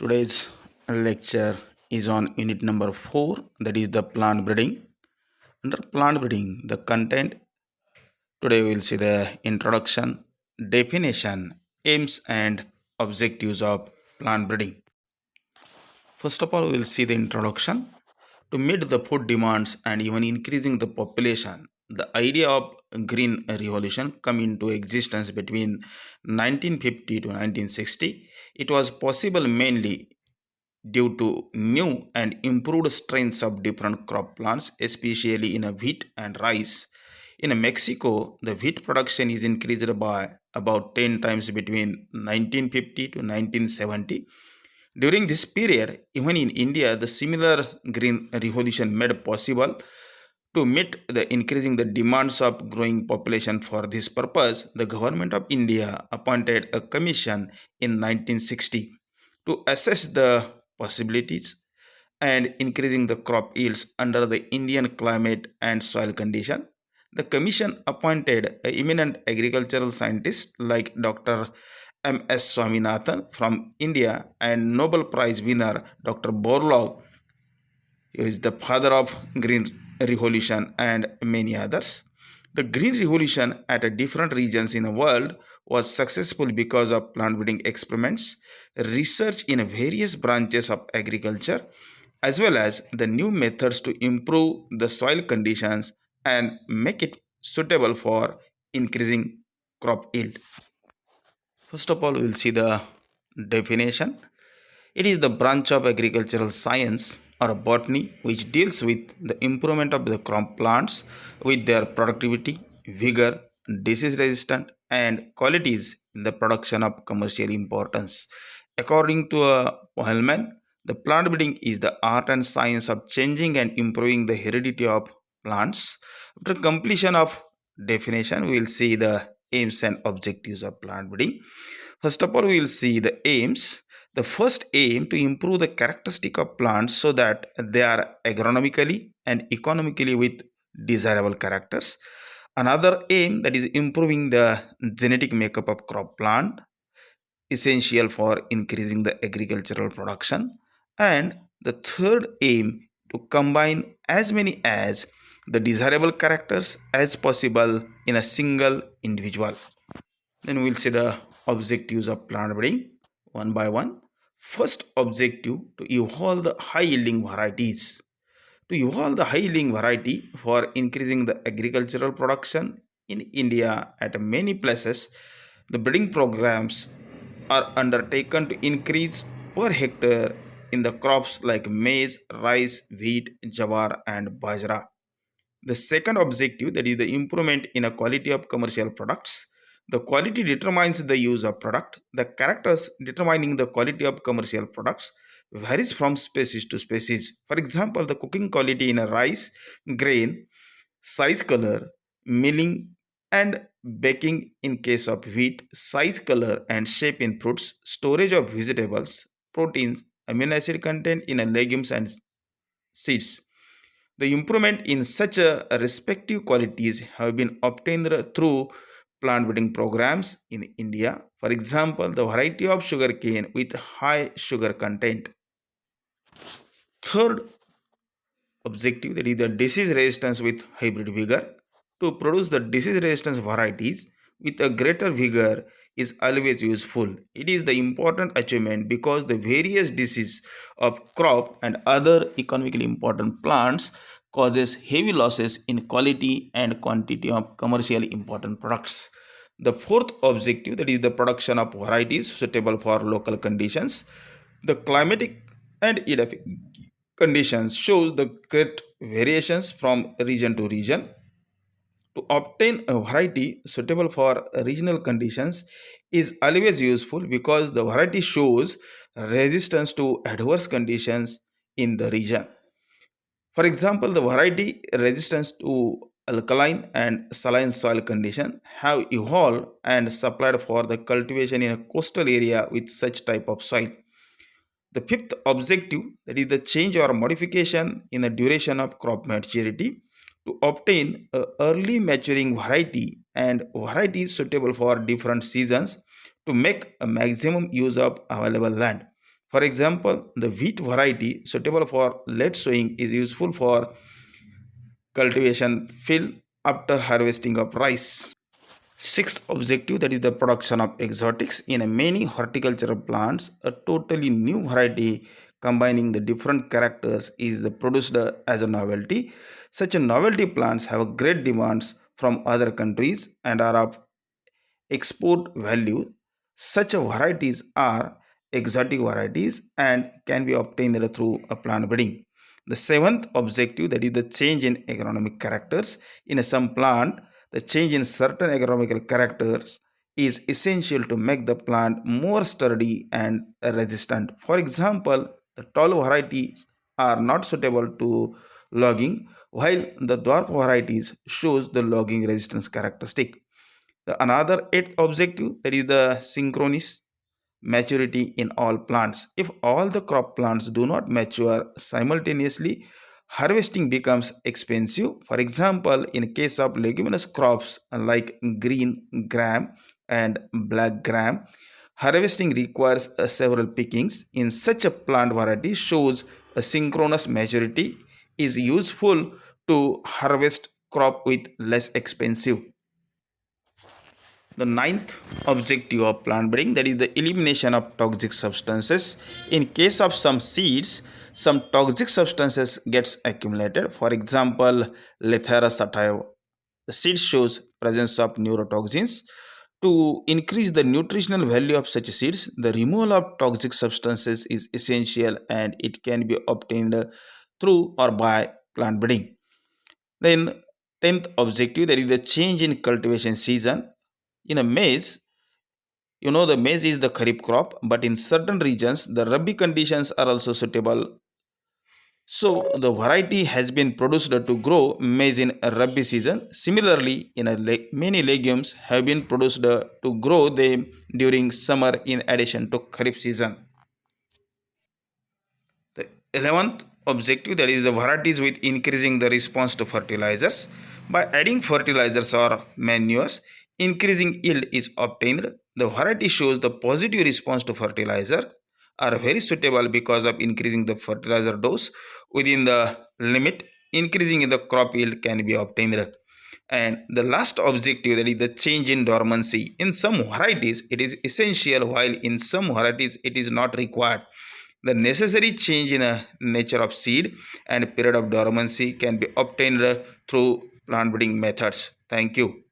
Today's lecture is on unit number 4, that is the plant breeding. Under plant breeding, the content today we will see the introduction, definition, aims and objectives of plant breeding. First of all, we will see the introduction. To meet the food demands and even increasing the population, the idea of green revolution come into existence between 1950 to 1960. It was possible mainly due to new and improved strains of different crop plants, especially in wheat and rice. In Mexico, the wheat production is increased by about 10 times between 1950 to 1970. During this period, even in India, the similar green revolution made possible to meet the increasing the demands of growing population. For this purpose, the government of India appointed a commission in 1960 to assess the possibilities and increasing the crop yields under the Indian climate and soil condition. The commission appointed eminent agricultural scientists like Dr. M.S. Swaminathan from India and Nobel Prize winner Dr. Borlaug, who is the father of Green Revolution, and many others. The Green Revolution at different regions in the world was successful because of plant breeding experiments, research in various branches of agriculture, as well as the new methods to improve the soil conditions and make it suitable for increasing crop yield. First of all, we will see the definition. It is the branch of agricultural science or botany which deals with the improvement of the crop plants with their productivity, vigor, disease resistant, and qualities in the production of commercial importance. According to Hellman, the plant breeding is the art and science of changing and improving the heredity of plants. After completion of definition, we will see the aims and objectives of plant breeding. First of all, we will see the aims. The first aim to improve the characteristic of plants so that they are agronomically and economically with desirable characters. Another aim, that is improving the genetic makeup of crop plant, essential for increasing the agricultural production. And the third aim, to combine as many as the desirable characters as possible in a single individual. Then we'll see the objectives of plant breeding one by one. First objective, to evolve the high yielding varieties. To evolve the high yielding variety for increasing the agricultural production in India at many places, the breeding programs are undertaken to increase per hectare in the crops like maize, rice, wheat, jawar, and bajra. The second objective, that is the improvement in a quality of commercial products. The quality determines the use of product. The characters determining the quality of commercial products varies from species to species. For example, the cooking quality in a rice, grain, size, color, milling and baking in case of wheat, size, color and shape in fruits, storage of vegetables, proteins, amino acid content in a legumes and seeds. The improvement in such a respective qualities have been obtained through plant breeding programs in India. For example, the variety of sugarcane with high sugar content. Third objective, that is the disease resistance with hybrid vigor. To produce the disease resistance varieties with a greater vigor is always useful. It is the important achievement because the various disease of crop and other economically important plants causes heavy losses in quality and quantity of commercially important products. The fourth objective, that is the production of varieties suitable for local conditions. The climatic and edaphic conditions shows the great variations from region to region. To obtain a variety suitable for regional conditions is always useful because the variety shows resistance to adverse conditions in the region. For example, the variety resistance to alkaline and saline soil condition have evolved and supplied for the cultivation in a coastal area with such type of soil. The fifth objective, that is the change or modification in the duration of crop maturity, to obtain a early maturing variety and varieties suitable for different seasons to make a maximum use of available land. For example, the wheat variety suitable for late sowing is useful for cultivation field after harvesting of rice. Sixth objective, that is the production of exotics. In a many horticultural plants, a totally new variety combining the different characters is produced as a novelty. Such a novelty plants have great demands from other countries and are of export value. Such varieties are exotic varieties and can be obtained through a plant breeding. The seventh objective, that is the change in agronomic characters. In some plant, the change in certain agronomical characters is essential to make the plant more sturdy and resistant. For example, the tall varieties are not suitable to logging, while the dwarf varieties shows the logging resistance characteristic. Another eighth objective, that is the synchronous maturity in all plants. If all the crop plants do not mature simultaneously, harvesting becomes expensive. For example, in case of leguminous crops like green gram and black gram, harvesting requires several pickings. In such a plant variety shows a synchronous maturity is useful to harvest crop with less expensive. The ninth objective of plant breeding, that is the elimination of toxic substances. In case of some seeds, some toxic substances gets accumulated. For example, Lethera sativa. The seed shows presence of neurotoxins. To increase the nutritional value of such seeds, the removal of toxic substances is essential and it can be obtained through or by plant breeding. Then, tenth objective, that is the change in cultivation season. In a maize, the maize is the kharif crop, but in certain regions the rabi conditions are also suitable. So the variety has been produced to grow maize in a rabi season. Similarly, many legumes have been produced to grow them during summer in addition to kharif season. The 11th objective, that is the varieties with increasing the response to fertilizers. By adding fertilizers or manures, increasing yield is obtained. The variety shows the positive response to fertilizer are very suitable because of increasing the fertilizer dose within the limit. Increasing in the crop yield can be obtained. And the last objective, that is the change in dormancy. In some varieties it is essential, while in some varieties it is not required. The necessary change in a nature of seed and period of dormancy can be obtained through plant breeding methods. Thank you.